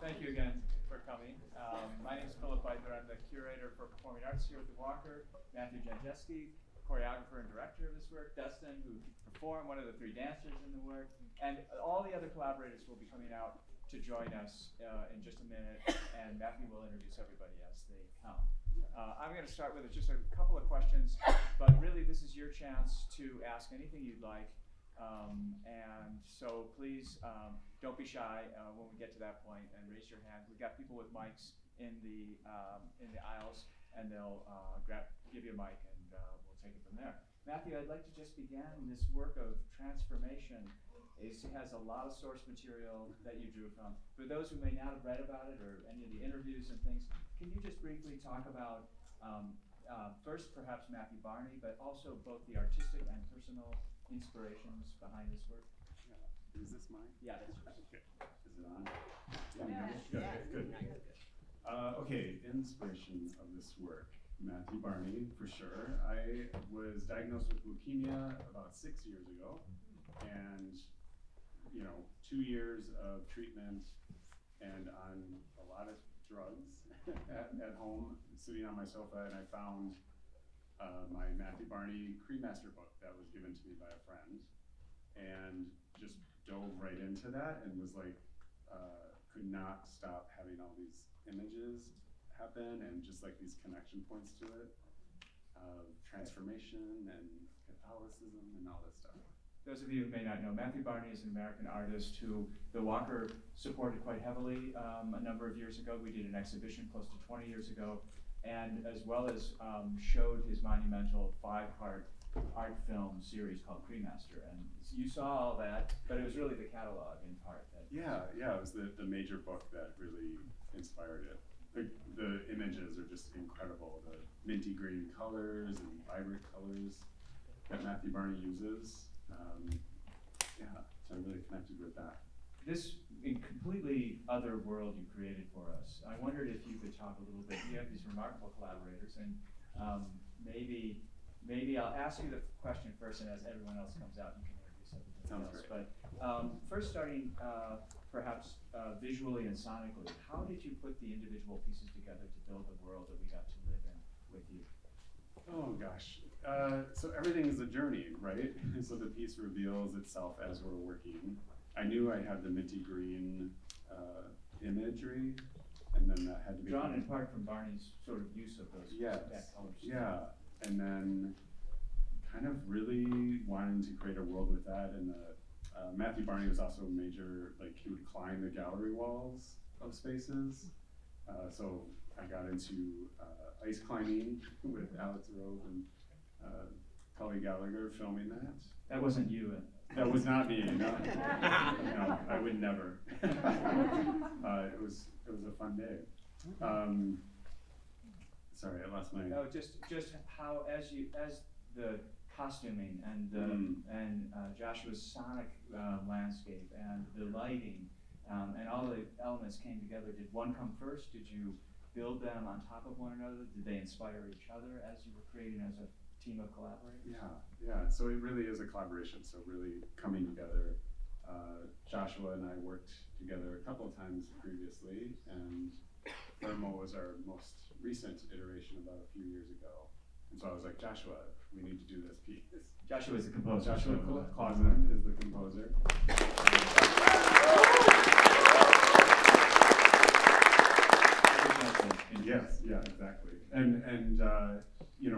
Thank you again for coming. My name is Philip Beitler. I'm the curator for performing arts here at the Walker. Mathew Janczewski, choreographer and director of this work. Dustin, who performed, one of the three dancers in the work. And all the other collaborators will be coming out to join us in just a minute. And Matthew will introduce everybody as they come. I'm going to start with just a couple of questions, but really this is your chance to ask anything you'd like. And so please don't be shy when we get to that point and raise your hand. We've got people with mics in the aisles, and they'll give you a mic, and we'll take it from there. Matthew, I'd like to just begin this work of transformation. It has a lot of source material that you drew from. For those who may not have read about it or any of the interviews and things, can you just briefly talk about first perhaps Matthew Barney, but also both the artistic and personal inspirations behind this work? Yeah. Is this mine? Yeah, that's right. Okay. Is it on? Yeah. Good. Okay, inspiration of this work. Matthew Barney, for sure. I was diagnosed with leukemia about 6 years ago, and 2 years of treatment and on a lot of drugs at home, sitting on my sofa, and I found my Matthew Barney Cremaster book that was given to me by a friend, and just dove right into that and was like, could not stop having all these images happen and just like these connection points to it, transformation and Catholicism and all this stuff. Those of you who may not know, Matthew Barney is an American artist who the Walker supported quite heavily a number of years ago. We did an exhibition close to 20 years ago, and as well as showed his monumental 5-part art film series called Cremaster. And you saw all that, but it was really the catalog in part. Yeah, it was the major book that really inspired it. The images are just incredible. The minty green colors and vibrant colors that Matthew Barney uses. So I really connected with that. This completely other world you created for us. I wondered if you could talk a little bit. You have these remarkable collaborators, and maybe I'll ask you the question first, and as everyone else comes out, you can introduce everything Sounds else. great. But first, starting perhaps visually and sonically, how did you put the individual pieces together to build the world that we got to live in with you? Oh gosh. So everything is a journey, right? So the piece reveals itself as we're working. I knew I had the minty green imagery, and then that had to be drawn in part from Barney's sort of use of those colors. Yeah, and then kind of really wanting to create a world with that. And Matthew Barney was also a major, like he would climb the gallery walls of spaces. So I got into ice climbing with Alex Rowe and Cully Gallagher filming that. That wasn't you. That was not me. No, I would never. It was a fun day. Sorry, I lost my. No, just how as the costuming and Joshua's sonic landscape and the lighting and all the elements came together. Did one come first? Did you build them on top of one another? Did they inspire each other as you were creating as a team of collaborators? Yeah. So it really is a collaboration. So really coming together. Joshua and I worked together a couple of times previously, and Thermo was our most recent iteration about a few years ago. And so I was like, Joshua, we need to do this piece. Joshua is the composer. Joshua Clausen is the composer. Yes, yeah, exactly. And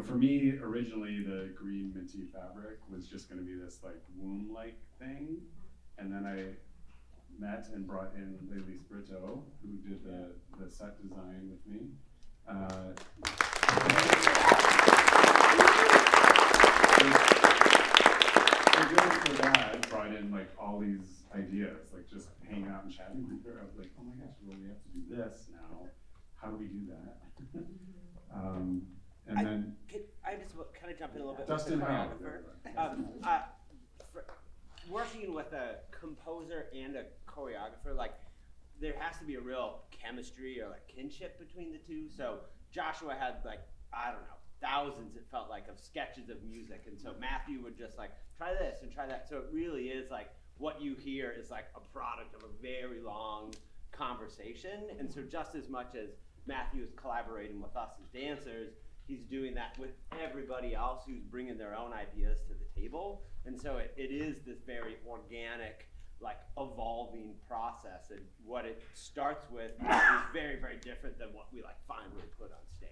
for me, originally the green minty fabric was just going to be this like womb-like thing, and then I met and brought in Lily Brito, who did the set design with me. For that, brought in like all these ideas, like just hanging out and chatting with her. I was like, oh my gosh, well, we have to do this now. How do we do that? I just kind of jump in a little bit. Dustin, with the choreographer. Working with a composer and a choreographer, like there has to be a real chemistry or like kinship between the two. So Joshua had like, I don't know, thousands, it felt like, of sketches of music, and so Matthew would just like try this and try that. So it really is like what you hear is like a product of a very long conversation. And so just as much as Matthew is collaborating with us as dancers, he's doing that with everybody else who's bringing their own ideas to the table. And so it is this very organic, like evolving process. And what it starts with is very, very different than what we like finally put on stage.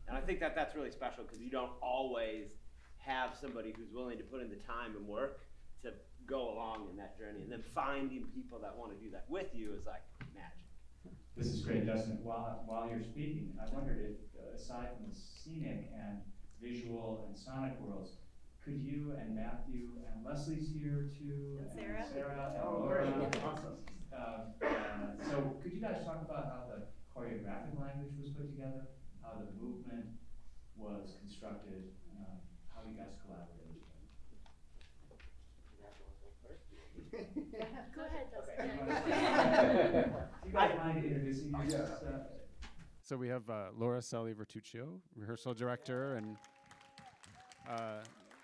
And I think that that's really special because you don't always have somebody who's willing to put in the time and work to go along in that journey. And then finding people that want to do that with you is like magic. This is great, Dustin. While you're speaking, I wondered if, aside from the scenic and visual and sonic worlds, could you and Matthew and Leslie's here too, and Sarah and Laura. Awesome. So could you guys talk about how the choreographic language was put together, how the movement was constructed, how you guys collaborated? Go ahead, Dustin. Do you guys mind introducing yourselves? So we have Laura Selly Vertuccio, rehearsal director, and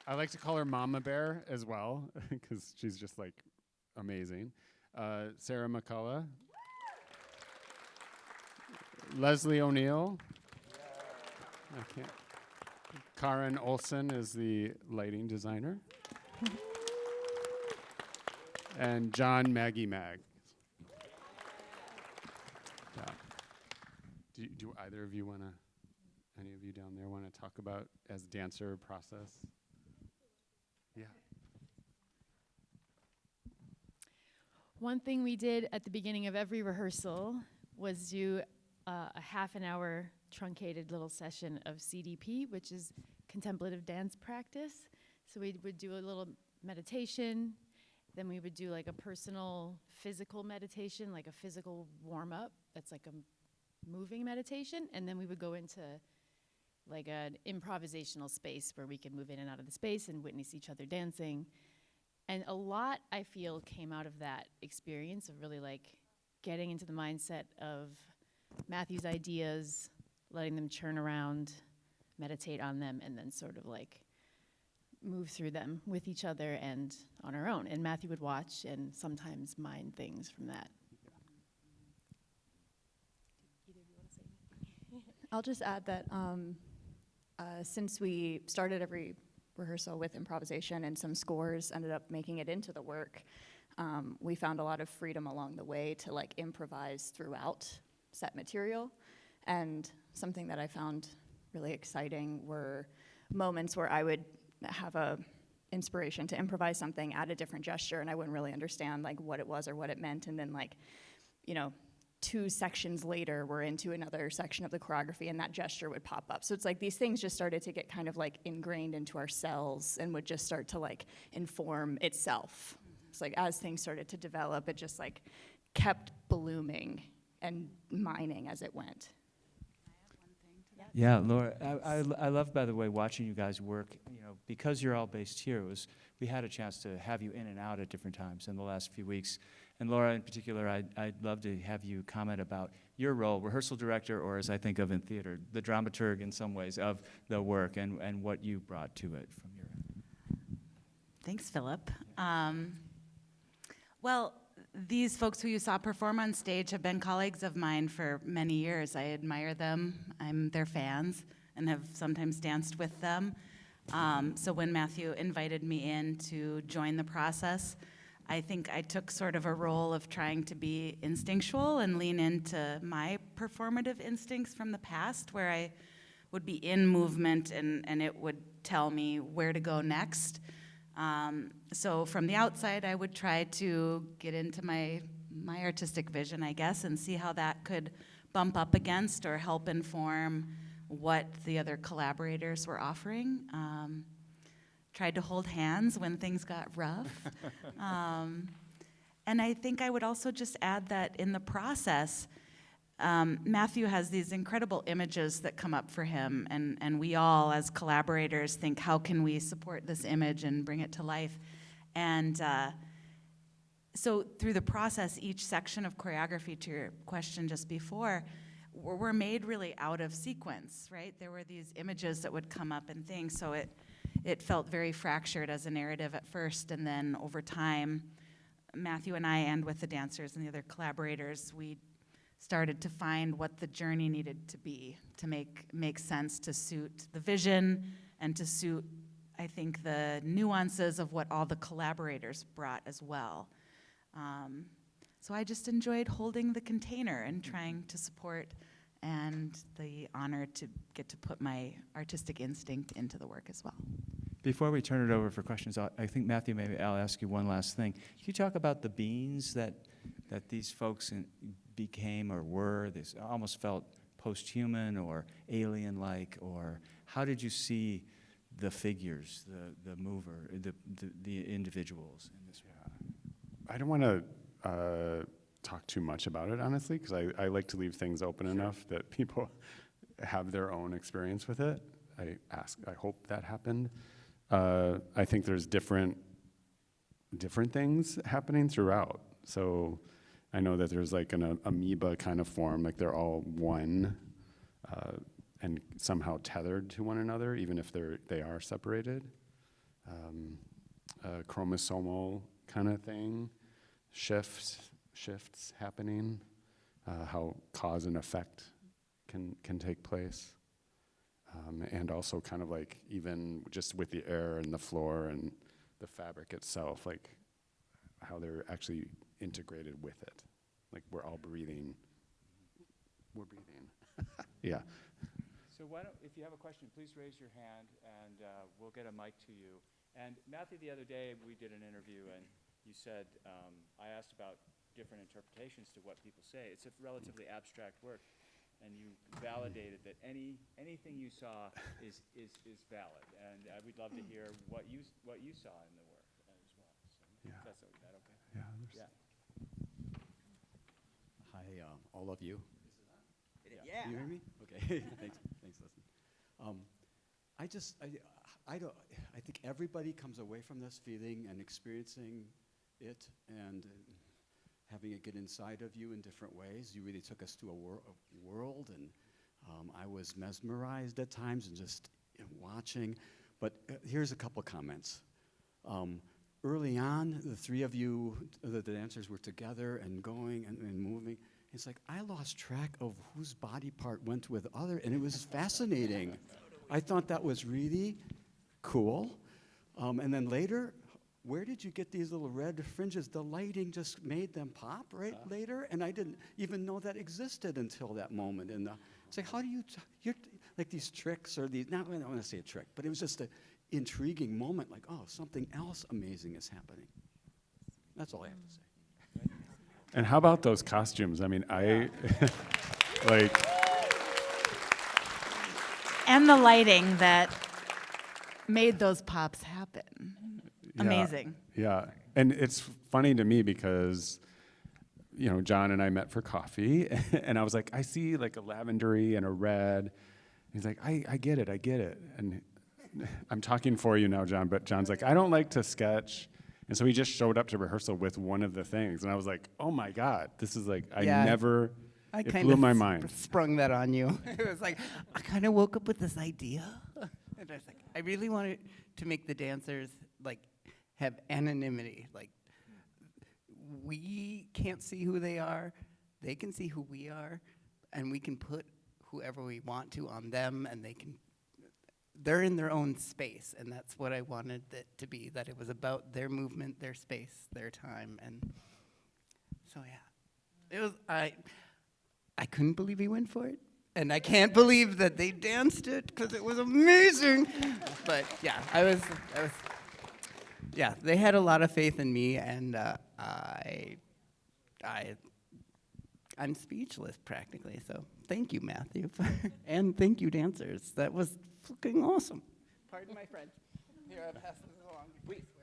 I like to call her Mama Bear as well, because she's just like amazing. Sarah McCullough, Leslie O'Neill, Karen Olson is the lighting designer, and John Maggie Mag. Yeah. Do either of you want to, any of you down there want to talk about as dancer process? Yeah. One thing we did at the beginning of every rehearsal was do a half an hour truncated little session of CDP, which is contemplative dance practice. So we would do a little meditation, then we would do like a personal physical meditation, like a physical warm-up that's like a moving meditation, and then we would go into like an improvisational space where we could move in and out of the space and witness each other dancing. And a lot, I feel, came out of that experience of really like getting into the mindset of Matthew's ideas, letting them churn around, meditate on them, and then sort of like move through them with each other and on our own. And Matthew would watch and sometimes mine things from that. Either of you want to say anything? I'll just add that since we started every rehearsal with improvisation and some scores ended up making it into the work, we found a lot of freedom along the way to like improvise throughout set material. And something that I found really exciting were moments where I would have a inspiration to improvise something, add a different gesture, and I wouldn't really understand like what it was or what it meant. And then like, 2 sections later, we're into another section of the choreography and that gesture would pop up. So it's like these things just started to get kind of like ingrained into our cells and would just start to like inform itself. It's like as things started to develop, it just like kept blooming and mining as it went. Yeah, Laura, I love, by the way, watching you guys work. Because you're all based here, we had a chance to have you in and out at different times in the last few weeks. And Laura, in particular, I'd love to have you comment about your role, rehearsal director, or as I think of in theater, the dramaturg in some ways of the work and what you brought to it from your end. Thanks, Philip. Well, these folks who you saw perform on stage have been colleagues of mine for many years. I admire them. I'm their fans and have sometimes danced with them. So when Matthew invited me in to join the process, I think I took sort of a role of trying to be instinctual and lean into my performative instincts from the past, where I would be in movement and it would tell me where to go next. So from the outside, I would try to get into my artistic vision, I guess, and see how that could bump up against or help inform what the other collaborators were offering. Tried to hold hands when things got rough. And I think I would also just add that in the process, Matthew has these incredible images that come up for him, and we all, as collaborators, think, how can we support this image and bring it to life? And so through the process, each section of choreography, to your question just before, were made really out of sequence, right? There were these images that would come up and things, so it felt very fractured as a narrative at first, and then over time, Matthew and I, and with the dancers and the other collaborators, we started to find what the journey needed to be to make sense, to suit the vision and to suit, I think, the nuances of what all the collaborators brought as well. So I just enjoyed holding the container and trying to support, and the honor to get to put my artistic instinct into the work as well. Before we turn it over for questions, I think, Matthew, maybe I'll ask you one last thing. Can you talk about the beings that these folks became or were? They almost felt post-human or alien-like, or how did you see the figures, the mover, the individuals in this way? I don't want to talk too much about it, honestly, because I like to leave things open enough that people have their own experience with it. I hope that happened. I think there's different things happening throughout. So I know that there's like an amoeba kind of form, like they're all one and somehow tethered to one another, even if they are separated. A chromosomal kind of thing, shifts happening, how cause and effect can take place. And also kind of like even just with the air and the floor and the fabric itself, like how they're actually integrated with it. Like we're all breathing. We're breathing. Yeah. So why don't, if you have a question, please raise your hand and we'll get a mic to you. And Matthew, the other day we did an interview and you said, I asked about different interpretations to what people say. It's a relatively abstract work. And you validated that anything you saw is valid, and we'd love to hear what you saw in the work as well. So Yeah. that's okay. That okay? Yeah. Hi, all of you. Yeah. Can you hear me? Okay. Thanks, Leslie. I think everybody comes away from this feeling and experiencing it and having it get inside of you in different ways. You really took us to a world, and I was mesmerized at times and just watching. But here's a couple comments. Early on, the three of you, the dancers, were together and going and moving. It's like I lost track of whose body part went with other, and it was fascinating. I thought that was really cool. And then later, where did you get these little red fringes? The lighting just made them pop later, and I didn't even know that existed until that moment. And it's like, how do you're like these tricks or these, not, I don't want to say a trick, but it was just an intriguing moment, like, oh, something else amazing is happening. That's all I have to say. And how about those costumes? I mean, like. And the lighting that made those pops happen. Amazing. Yeah, and it's funny to me because, you know, John and I met for coffee, and I was like, I see like a lavendery and a red. He's like, I get it. And I'm talking for you now, John, but John's like, I don't like to sketch. And so he just showed up to rehearsal with one of the things, and I was like, oh my God, this is like, it blew my mind. Sprung that on you. It was like, I kind of woke up with this idea. And I was like, I really wanted to make the dancers like have anonymity. Like, we can't see who they are. They can see who we are. And we can put whoever we want to on them, and they're in their own space. And that's what I wanted it to be, that it was about their movement, their space, their time. And so, yeah, it was, I couldn't believe he went for it. And I can't believe that they danced it, because it was amazing. But yeah, yeah, they had a lot of faith in me, and I'm speechless practically. So thank you, Matthew, and thank you, dancers. That was fucking awesome. Pardon my French. Here, I'll pass this along.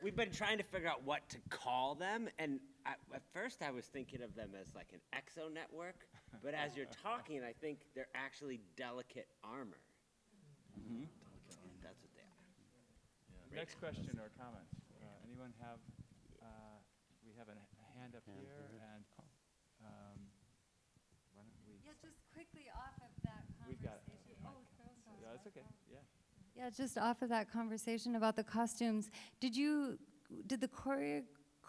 We've been trying to figure out what to call them, and at first I was thinking of them as like an exo network, but as you're talking, I think they're actually delicate armor. Mm-hmm. That's what they are. Yeah. Next question or comment? Anyone have? We have a hand up here, and why don't we? Yeah, just quickly off of that conversation. We've got. Sorry. Yeah, that's okay. Yeah. Yeah, just off of that conversation about the costumes. Did the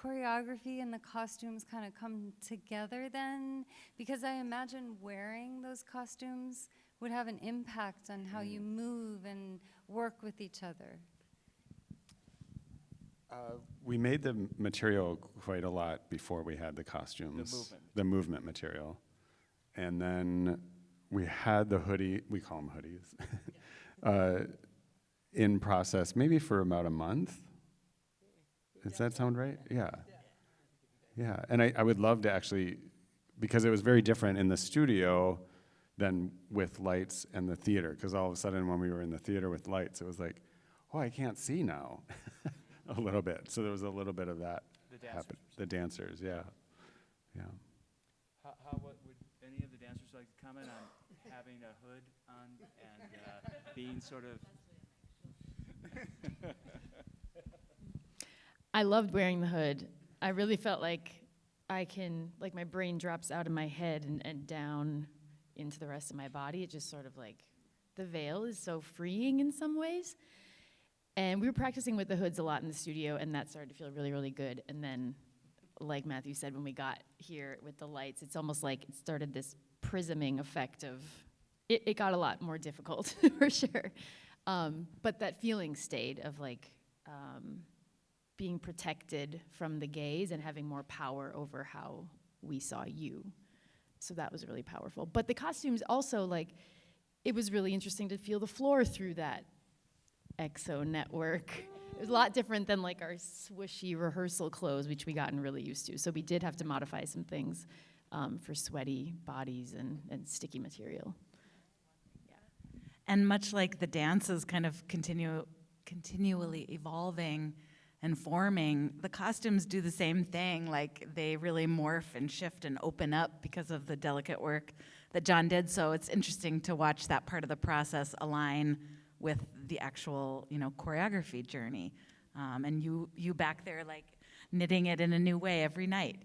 choreography and the costumes kind of come together then? Because I imagine wearing those costumes would have an impact on how you move and work with each other. We made the material quite a lot before we had the costumes. The movement material. And then we had the hoodie, we call them hoodies, in process maybe for about a month. Does that sound right? Yeah. Yeah, and I would love to actually, because it was very different in the studio than with lights and the theater, because all of a sudden when we were in the theater with lights, it was like, oh, I can't see now. A little bit. So there was a little bit of that happen. The dancers, yeah. Yeah. What would any of the dancers like to comment on having a hood on and being sort of... I loved wearing the hood. I really felt like my brain drops out of my head and down into the rest of my body. It just sort of like, the veil is so freeing in some ways. And we were practicing with the hoods a lot in the studio, and that started to feel really, really good. And then, like Matthew said, when we got here with the lights, it's almost like it started this prisming effect of, it got a lot more difficult, for sure. But that feeling stayed of like, being protected from the gaze and having more power over how we saw you. So that was really powerful. But the costumes also, like, it was really interesting to feel the floor through that exo network. It was a lot different than like our swishy rehearsal clothes, which we gotten really used to. So we did have to modify some things for sweaty bodies and sticky material. Yeah. And much like the dances kind of continually evolving and forming, the costumes do the same thing. Like they really morph and shift and open up because of the delicate work that John did. So it's interesting to watch that part of the process align with the actual, choreography journey. And you back there like knitting it in a new way every night,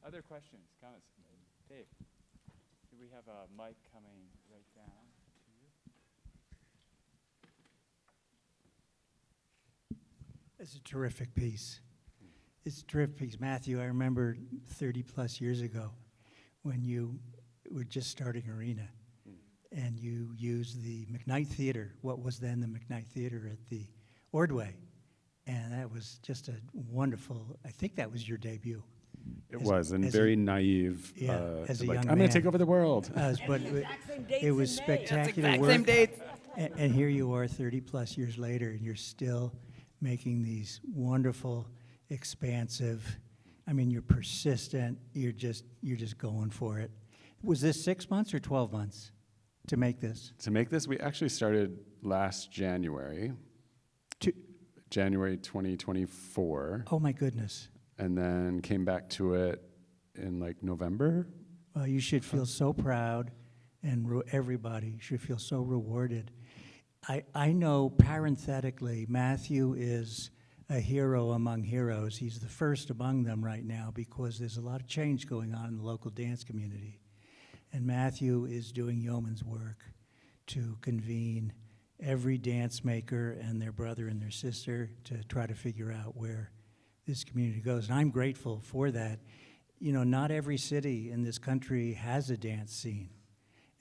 Other questions, comments? Dave, do we have a mic coming right down to you? It's a terrific piece. It's a terrific piece. Matthew, I remember 30 plus years ago when you were just starting Arena and you used the McKnight Theater, what was then the McKnight Theater at the Ordway. And that was just a wonderful, I think that was your debut. It was, and very naive. Yeah, as a like, young I'm going man. to take over the world. But it was spectacular work. Same dates. And here you are 30 plus years later, and you're still making these wonderful, expansive, you're persistent, you're just going for it. Was this 6 months or 12 months to make this? To make this, we actually started last January, January 2024. Oh my goodness. And then came back to it in like November. Well, you should feel so proud, and everybody should feel so rewarded. I know parenthetically, Matthew is a hero among heroes. He's the first among them right now because there's a lot of change going on in the local dance community. And Matthew is doing yeoman's work to convene every dance maker and their brother and their sister to try to figure out where this community goes. And I'm grateful for that. Not every city in this country has a dance scene.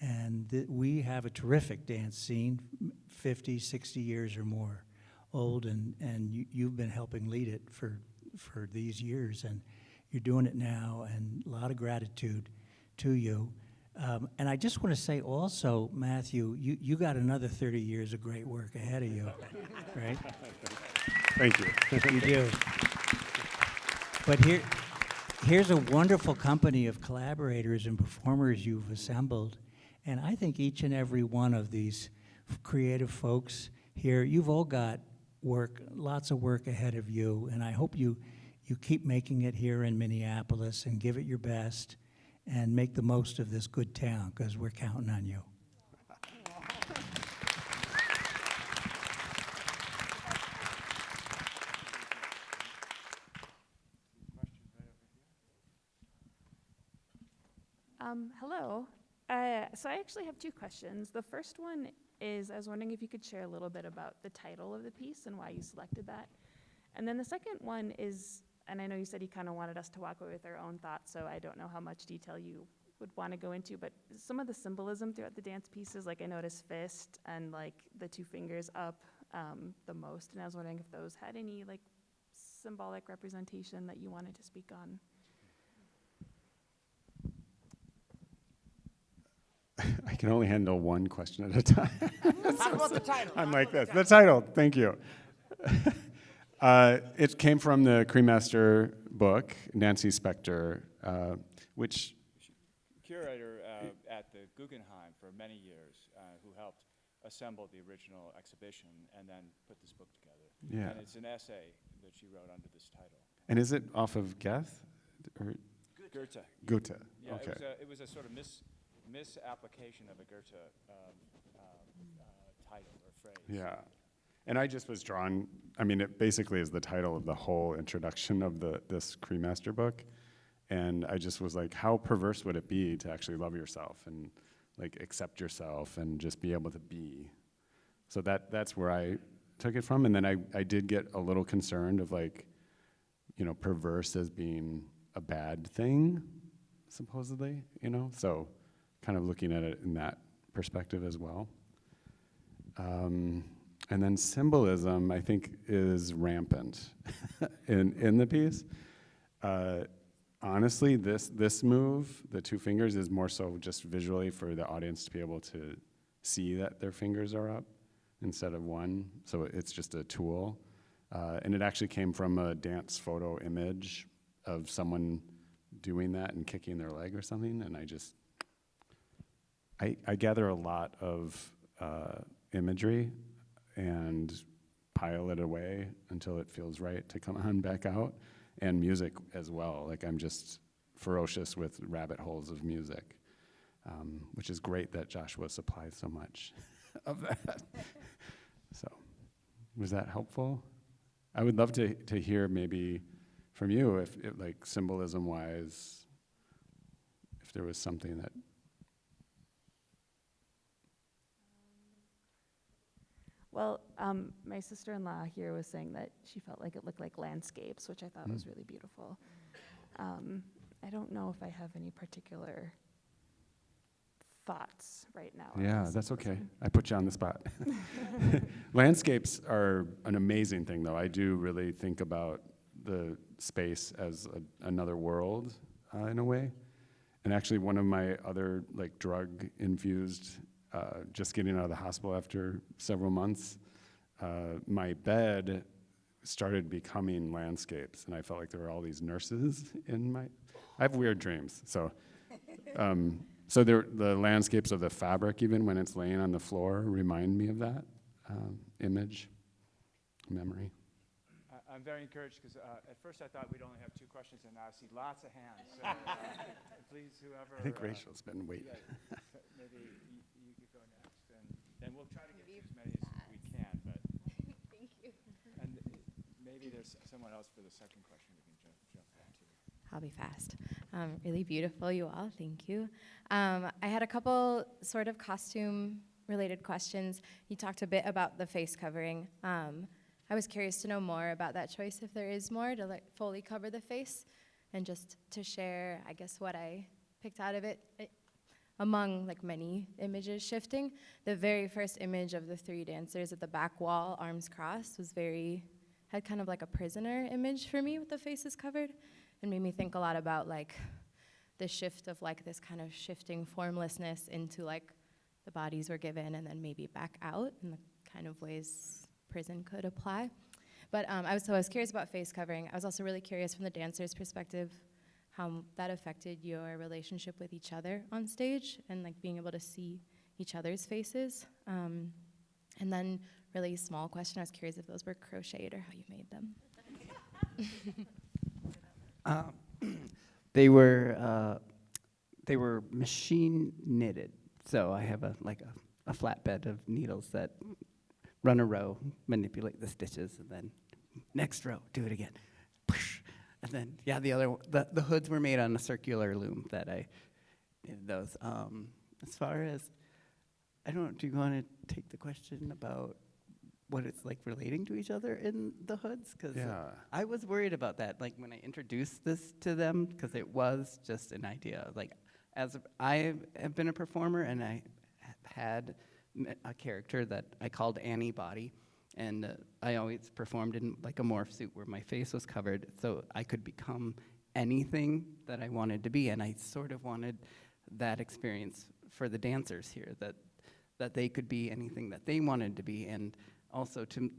And we have a terrific dance scene, 50, 60 years or more old, and you've been helping lead it for these years, and you're doing it now, and a lot of gratitude to you. And I just want to say also, Matthew, you got another 30 years of great work ahead of you, right? Thank you. You do. But here's a wonderful company of collaborators and performers you've assembled. And I think each and every one of these creative folks here, you've all got work, lots of work ahead of you. And I hope you keep making it here in Minneapolis and give it your best and make the most of this good town, because we're counting on you. Hello. So I actually have two questions. The first one is, I was wondering if you could share a little bit about the title of the piece and why you selected that. And then the second one is, and I know you said you kind of wanted us to walk away with our own thoughts, so I don't know how much detail you would want to go into, but some of the symbolism throughout the dance pieces, like I noticed fist and like the two fingers up the most, and I was wondering if those had any like symbolic representation that you wanted to speak on. I can only handle one question at a time. Talk about the title. I'm like this. The title, thank you. It came from the Cremaster book, Nancy Spector, which... Curator at the Guggenheim for many years, who helped assemble the original exhibition and then put this book together. Yeah. And it's an essay that she wrote under this title. And is it off of Goethe? Or Goethe. Goethe, Yeah, okay. it was a sort of misapplication of a Goethe title or phrase. Yeah. And I just was drawn, I mean, it basically is the title of the whole introduction of this Cremaster book. And I just was like, how perverse would it be to actually love yourself and like accept yourself and just be able to be? So that's where I took it from. And then I did get a little concerned of like, you know, perverse as being a bad thing, supposedly, you know? So kind of looking at it in that perspective as well. And then symbolism, I think, is rampant in the piece. Honestly, this move, the two fingers, is more so just visually for the audience to be able to see that their fingers are up instead of one. So it's just a tool. And it actually came from a dance photo image of someone doing that and kicking their leg or something. And I gather a lot of imagery and pile it away until it feels right to come on back out. And music as well. Like I'm just ferocious with rabbit holes of music, which is great that Joshua supplies so much of that. So, was that helpful? I would love to hear maybe from you if like symbolism-wise, if there was something that. Well, my sister-in-law here was saying that she felt like it looked like landscapes, which I thought was really beautiful. I don't know if I have any particular thoughts right now. on Yeah, this that's okay. symbolism. I put you on the spot. Landscapes are an amazing thing, though. I do really think about the space as another world, in a way. And actually, one of my other like drug-infused, just getting out of the hospital after several months, my bed started becoming landscapes, and I felt like there were all these nurses in my. I have weird dreams, so. So the landscapes of the fabric, even when it's laying on the floor, remind me of that image, memory. I'm very encouraged because at first I thought we'd only have 2 questions, and now I see lots of hands. So please, whoever. I think Rachel's been waiting. Yeah, maybe you could go next, and we'll try to get to as many as we can. But Thank you. and maybe there's someone else for the second question we can jump into. I'll be fast. Really beautiful, you all. Thank you. I had a couple sort of costume-related questions. You talked a bit about the face covering. I was curious to know more about that choice, if there is more, to like fully cover the face, and just to share, I guess, what I picked out of it. Among like many images shifting, the very first image of the 3 dancers at the back wall, arms crossed, had kind of like a prisoner image for me with the faces covered, and made me think a lot about like the shift of like this kind of shifting formlessness into like the bodies were given and then maybe back out, and the kind of ways prison could apply. But I was curious about face covering. I was also really curious from the dancer's perspective how that affected your relationship with each other on stage and like being able to see each other's faces. And then really small question, I was curious if those were crocheted or how you made them. They were machine knitted. So I have a flatbed of needles that run a row, manipulate the stitches, and then next row, do it again. And then, yeah, the hoods were made on a circular loom that I did those. As far as, I don't know, do you want to take the question about what it's like relating to each other in the hoods, because Yeah. I was worried about that. Like when I introduced this to them, because it was just an idea. Like I have been a performer, and I had a character that I called Annie Body, and I always performed in like a morph suit where my face was covered, so I could become anything that I wanted to be, and I sort of wanted that experience for the dancers here, that they could be anything that they wanted to be, and also to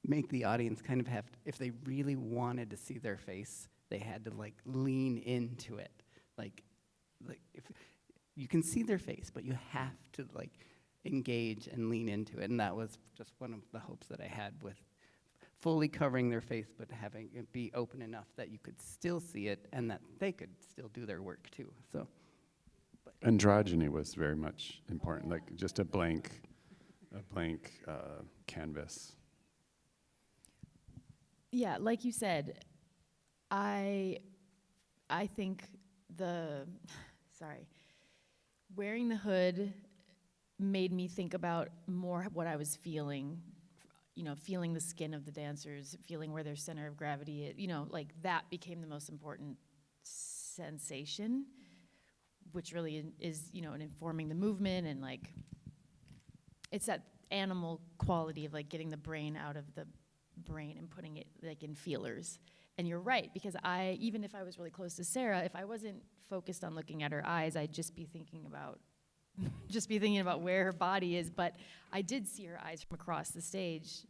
make the audience kind of have, if they really wanted to see their face, they had to like lean into it. Like if you can see their face, but you have to like engage and lean into it. And that was just one of the hopes that I had with fully covering their face, but having it be open enough that you could still see it and that they could still do their work too. So. Androgyny was very much important, like just a blank canvas. Yeah, like you said, I think wearing the hood made me think about more what I was feeling, feeling the skin of the dancers, feeling where their center of gravity is, like that became the most important sensation, which really is, in informing the movement, and like, it's that animal quality of like getting the brain out of the brain and putting it like in feelers. And you're right, because even if I was really close to Sarah, if I wasn't focused on looking at her eyes, I'd just be thinking about where her body is. But I did see her eyes from across the stage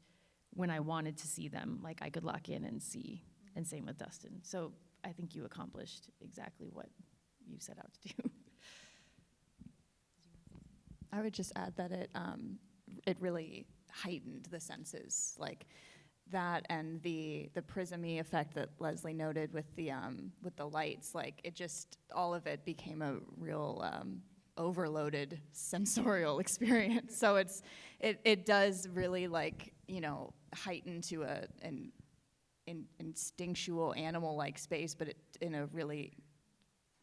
when I wanted to see them. Like I could lock in and see, and same with Dustin. So I think you accomplished exactly what you set out to do. I would just add that it really heightened the senses, like that, and the prismy effect that Leslie noted with the lights. Like it just, all of it became a real overloaded sensorial experience. So it does really like heighten to an instinctual animal-like space, but in a really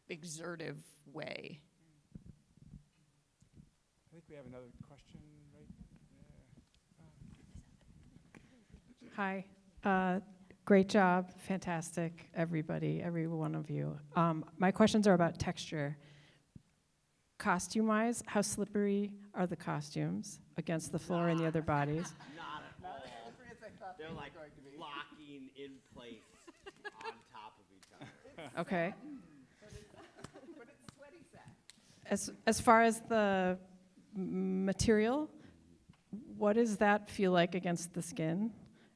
exertive way. I think we have another question right there. Hi. Great job. Fantastic, everybody, every one of you. My questions are about texture. Costume-wise, how slippery are the costumes against the floor and the other bodies? Not at all. They're like locking in place on top of each other. Okay. As far as the material, what does that feel like against the skin?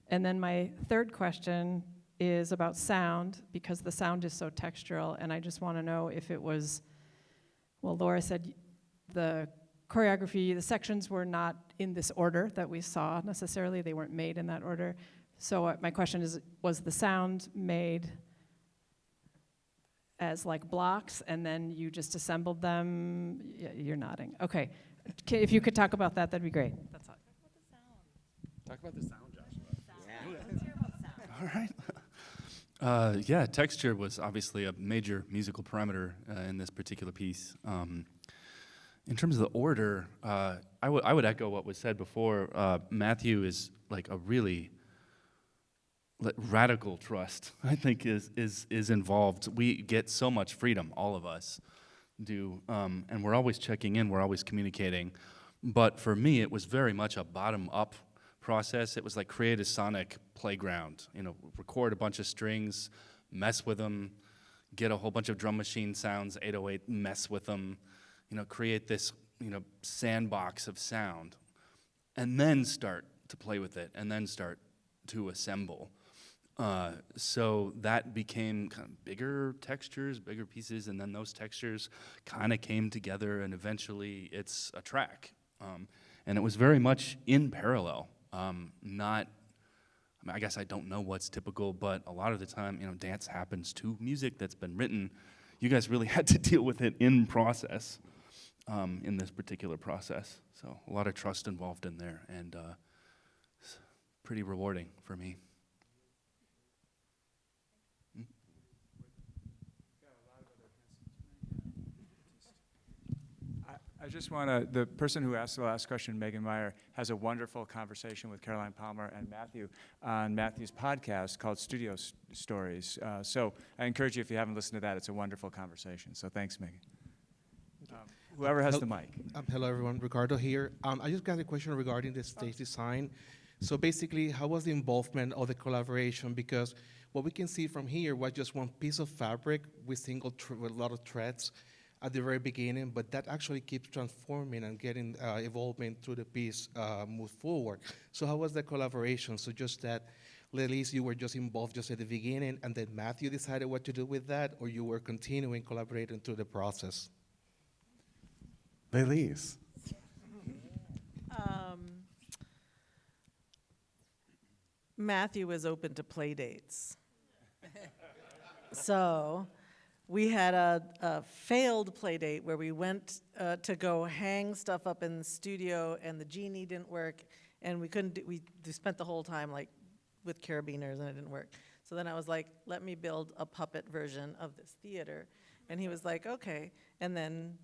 And then my third question is about sound, because the sound is so textural, and I just want to know if it was, well, Laura said the choreography, the sections were not in this order that we saw necessarily. They weren't made in that order. So my question is, was the sound made as like blocks, and then you just assembled them? You're nodding. Okay. If you could talk about that, that'd be great. That's all. Talk about the sound, Joshua. All right. Yeah, texture was obviously a major musical parameter in this particular piece. In terms of the order, I would echo what was said before. Matthew is like a really radical trust, I think, is involved. We get so much freedom, all of us do, and we're always checking in, we're always communicating. But for me, it was very much a bottom-up process. It was like create a sonic playground, record a bunch of strings, mess with them, get a whole bunch of drum machine sounds, 808, mess with them, create this, sandbox of sound, and then start to play with it, and then start to assemble. So that became kind of bigger textures, bigger pieces, and then those textures kind of came together, and eventually it's a track. And it was very much in parallel, I guess I don't know what's typical, but a lot of the time, dance happens to music that's been written. You guys really had to deal with it in process, in this particular process. So a lot of trust involved in there, and it's pretty rewarding for me. I just want to, the person who asked the last question, Megan Meyer, has a wonderful conversation with Caroline Palmer and Matthew on Matthew's podcast called Studio Stories. So I encourage you, if you haven't listened to that, it's a wonderful conversation. So thanks, Megan. Whoever has the mic. Hello, everyone. Ricardo here. I just got a question regarding the stage design. So basically, how was the involvement of the collaboration? Because what we can see from here was just one piece of fabric with with a lot of threads at the very beginning, but that actually keeps transforming and getting evolving through the piece move forward. So how was the collaboration? So just that, Lilies, you were just involved just at the beginning, and then Matthew decided what to do with that, or you were continuing collaborating through the process? Lilies. Matthew was open to play dates. So we had a failed play date where we went to go hang stuff up in the studio, and the genie didn't work, and we couldn't we spent the whole time like with carabiners, and it didn't work. So then I was like, let me build a puppet version of this theater. And he was like, okay. And then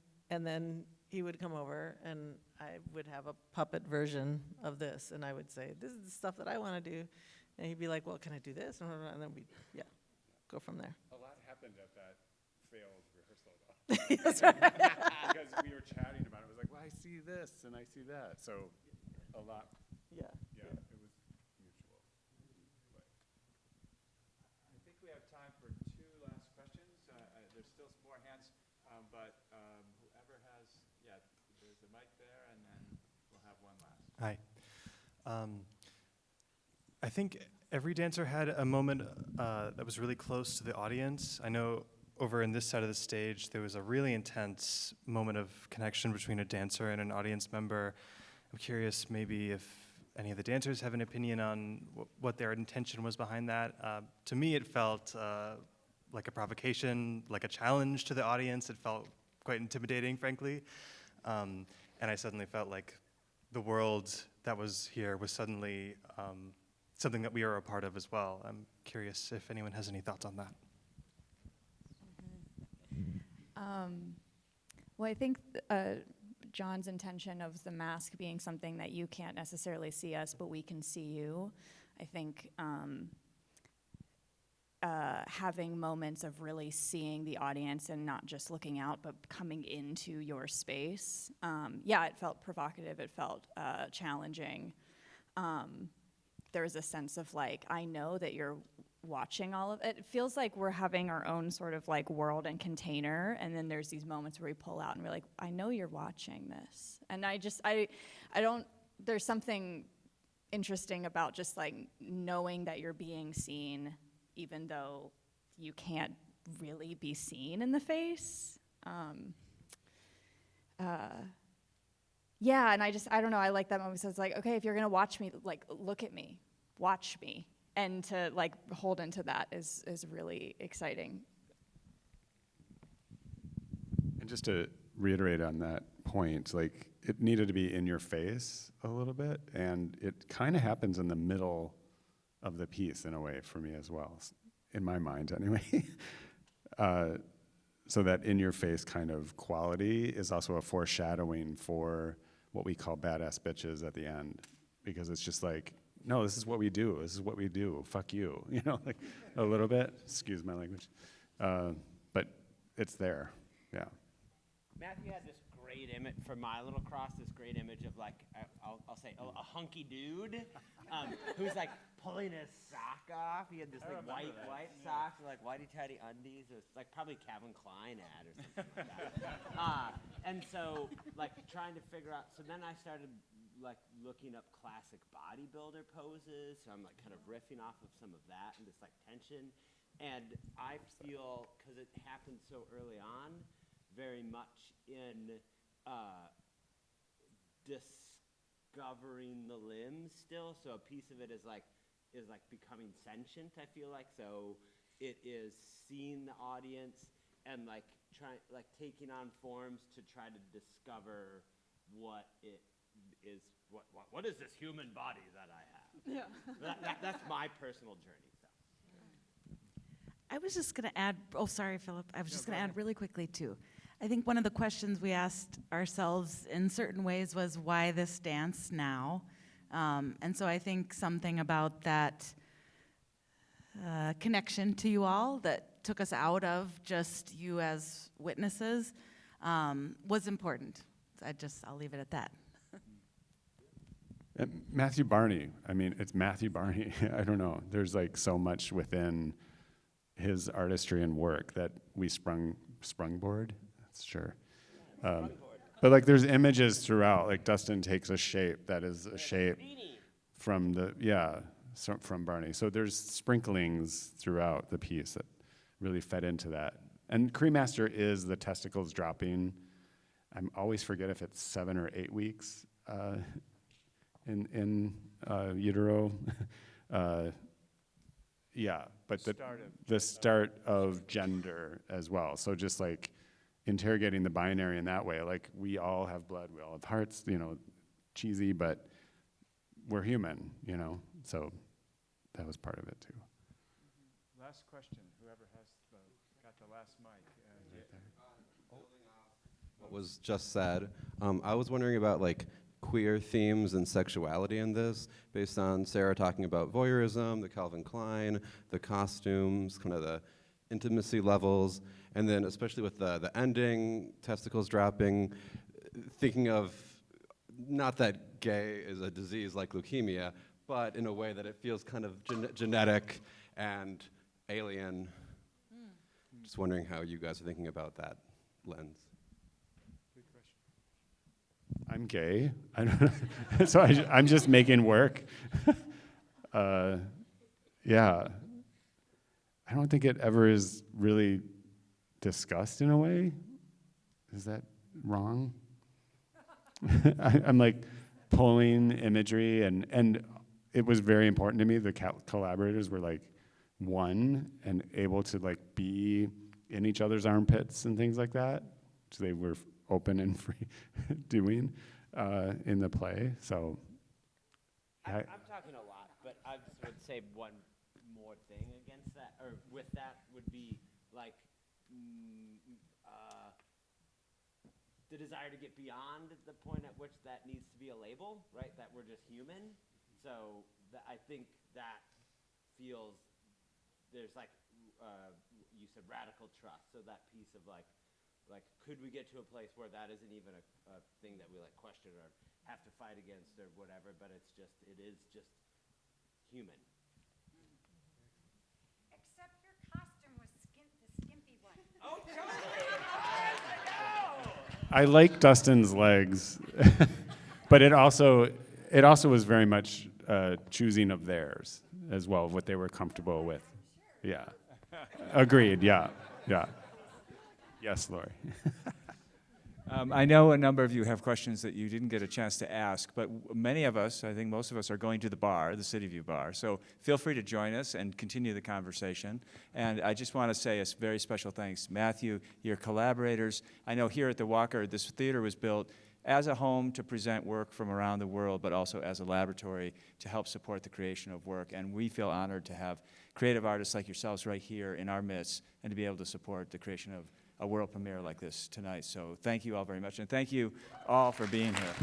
he would come over, and I would have a puppet version of this, and I would say, this is the stuff that I want to do. And he'd be like, well, can I do this? And then we'd, go from there. A lot happened at that failed rehearsal, though. Because we were chatting about it. It was like, well, I see this, and I see that. So a lot. Yeah. Yeah, it was mutual. But I think we have time for 2 last questions. There's still some more hands, but whoever has, there's a mic there, and then we'll have one last. Hi. I think every dancer had a moment that was really close to the audience. I know over in this side of the stage, there was a really intense moment of connection between a dancer and an audience member. I'm curious maybe if any of the dancers have an opinion on what their intention was behind that. To me, it felt like a provocation, like a challenge to the audience. It felt quite intimidating, frankly. And I suddenly felt like the world that was here was suddenly something that we are a part of as well. I'm curious if anyone has any thoughts on that. Well, I think John's intention of the mask being something that you can't necessarily see us, but we can see you. I think having moments of really seeing the audience and not just looking out, but coming into your space. It felt provocative, it felt challenging. There was a sense of like, I know that you're watching all of it. It feels like we're having our own sort of like world and container, and then there's these moments where we pull out and we're like, I know you're watching this. And I don't, there's something interesting about just like knowing that you're being seen, even though you can't really be seen in the face. And I don't know, I like that moment. So it's like, okay, if you're gonna watch me, like, look at me, watch me. And to like hold into that is really exciting. And just to reiterate on that point, like it needed to be in your face a little bit, and it kind of happens in the middle of the piece in a way for me as well, in my mind anyway. So that in your face kind of quality is also a foreshadowing for what we call badass bitches at the end, because it's just like, no, this is what we do. This is what we do. Fuck you. You know, like a little bit. Excuse my language. But it's there. Yeah. Matthew had this great image for my little cross. This great image of like I'll say a hunky dude who's like pulling his sock off. He had this like white socks, like whitey tighty undies. It was like probably Calvin Klein ad or something like that. And so like trying to figure out. So then I started like looking up classic bodybuilder poses. So I'm like kind of riffing off of some of that and this like tension. And I feel, because it happened so early on, very much in discovering the limbs still. So a piece of it is like becoming sentient, I feel like. So it is seeing the audience and like taking on forms to try to discover what it is, what is this human body that I have? Yeah. That's my personal journey. So. I was just going to add, sorry, Philip. I was just going to add really quickly, too. I think one of the questions we asked ourselves in certain ways was why this dance now? And so I think something about that connection to you all that took us out of just you as witnesses was important. I'll leave it at that. Matthew Barney, I mean, it's Matthew Barney. I don't know. There's like so much within his artistry and work that we sprungboard. That's sure. But like there's images throughout. Like Dustin takes a shape that is a shape from from Barney. So there's sprinklings throughout the piece that really fed into that. And Cremaster is the testicles dropping. I always forget if it's 7 or 8 weeks. In utero, yeah, but the start of gender as well. So just like interrogating the binary in that way, like we all have blood, we all have hearts, you know, cheesy, but we're human, you know, so that was part of it too. Last question, whoever has got the last mic. Right there. What was just said, I was wondering about like queer themes and sexuality in this, based on Sarah talking about voyeurism, the Calvin Klein, the costumes, kind of the intimacy levels, and then especially with the ending, testicles dropping, thinking of, not that gay is a disease like leukemia, but in a way that it feels kind of genetic and alien. Just wondering how you guys are thinking about that lens. I'm gay. I don't know. So I'm just making work. Yeah. I don't think it ever is really discussed in a way. Is that wrong? I'm like pulling imagery, and it was very important to me. The collaborators were like one and able to like be in each other's armpits and things like that. So they were open and free doing in the play. So I'm talking a lot, but I just would say one more thing against that, or with that would be like the desire to get beyond the point at which that needs to be a label, right? That we're just human. So I think that feels, there's like, you said radical trust. So that piece of like, could we get to a place where that isn't even a thing that we like question or have to fight against or whatever, but it is just human. Except your costume was the skimpy one. Oh, totally! I know! I like Dustin's legs, but it also was very much choosing of theirs as well, what they were comfortable with. Yeah. Agreed, yeah. Yes, Lori. I know a number of you have questions that you didn't get a chance to ask, but many of us, I think most of us, are going to the bar, the City View bar. So feel free to join us and continue the conversation. And I just want to say a very special thanks, Matthew, your collaborators. I know here at the Walker, this theater was built as a home to present work from around the world, but also as a laboratory to help support the creation of work. And we feel honored to have creative artists like yourselves right here in our midst and to be able to support the creation of a world premiere like this tonight. So thank you all very much, and thank you all for being here.